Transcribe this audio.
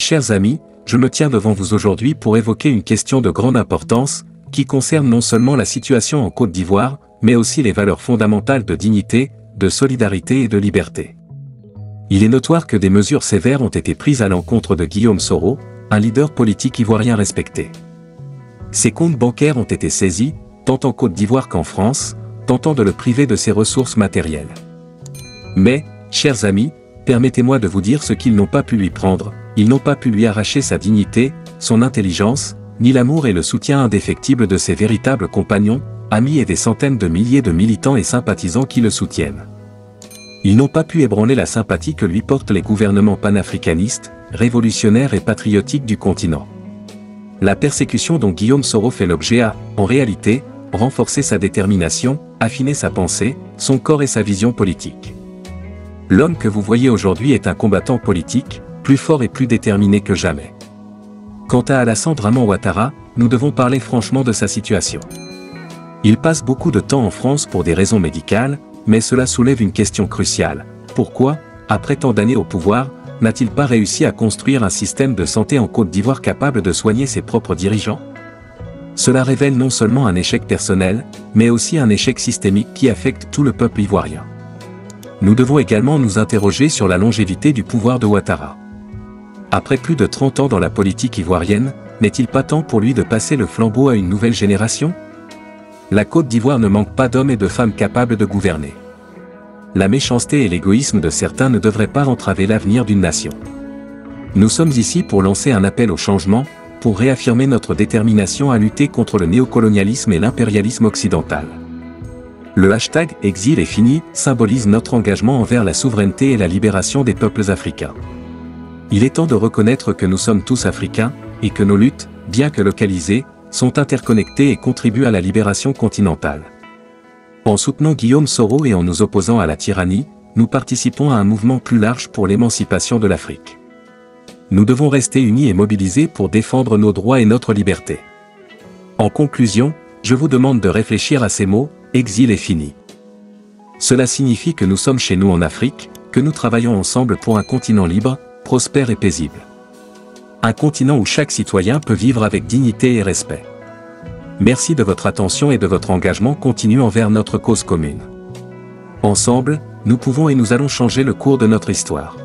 Chers amis, je me tiens devant vous aujourd'hui pour évoquer une question de grande importance, qui concerne non seulement la situation en Côte d'Ivoire, mais aussi les valeurs fondamentales de dignité, de solidarité et de liberté. Il est notoire que des mesures sévères ont été prises à l'encontre de Guillaume Soro, un leader politique ivoirien respecté. Ses comptes bancaires ont été saisis, tant en Côte d'Ivoire qu'en France, tentant de le priver de ses ressources matérielles. Mais, chers amis, permettez-moi de vous dire ce qu'ils n'ont pas pu lui prendre. Ils n'ont pas pu lui arracher sa dignité, son intelligence, ni l'amour et le soutien indéfectible de ses véritables compagnons, amis et des centaines de milliers de militants et sympathisants qui le soutiennent. Ils n'ont pas pu ébranler la sympathie que lui portent les gouvernements panafricanistes, révolutionnaires et patriotiques du continent. La persécution dont Guillaume Soro fait l'objet a, en réalité, renforcé sa détermination, affiné sa pensée, son corps et sa vision politique. L'homme que vous voyez aujourd'hui est un combattant politique, plus fort et plus déterminé que jamais. Quant à Alassane Dramane Ouattara, nous devons parler franchement de sa situation. Il passe beaucoup de temps en France pour des raisons médicales, mais cela soulève une question cruciale. Pourquoi, après tant d'années au pouvoir, n'a-t-il pas réussi à construire un système de santé en Côte d'Ivoire capable de soigner ses propres dirigeants? Cela révèle non seulement un échec personnel, mais aussi un échec systémique qui affecte tout le peuple ivoirien. Nous devons également nous interroger sur la longévité du pouvoir de Ouattara. Après plus de 30 ans dans la politique ivoirienne, n'est-il pas temps pour lui de passer le flambeau à une nouvelle génération? La Côte d'Ivoire ne manque pas d'hommes et de femmes capables de gouverner. La méchanceté et l'égoïsme de certains ne devraient pas entraver l'avenir d'une nation. Nous sommes ici pour lancer un appel au changement, pour réaffirmer notre détermination à lutter contre le néocolonialisme et l'impérialisme occidental. Le hashtag « Exil est fini » symbolise notre engagement envers la souveraineté et la libération des peuples africains. Il est temps de reconnaître que nous sommes tous africains, et que nos luttes, bien que localisées, sont interconnectées et contribuent à la libération continentale. En soutenant Guillaume Soro et en nous opposant à la tyrannie, nous participons à un mouvement plus large pour l'émancipation de l'Afrique. Nous devons rester unis et mobilisés pour défendre nos droits et notre liberté. En conclusion, je vous demande de réfléchir à ces mots, « Exil est fini ». Cela signifie que nous sommes chez nous en Afrique, que nous travaillons ensemble pour un continent libre, prospère et paisible. Un continent où chaque citoyen peut vivre avec dignité et respect. Merci de votre attention et de votre engagement continu envers notre cause commune. Ensemble, nous pouvons et nous allons changer le cours de notre histoire.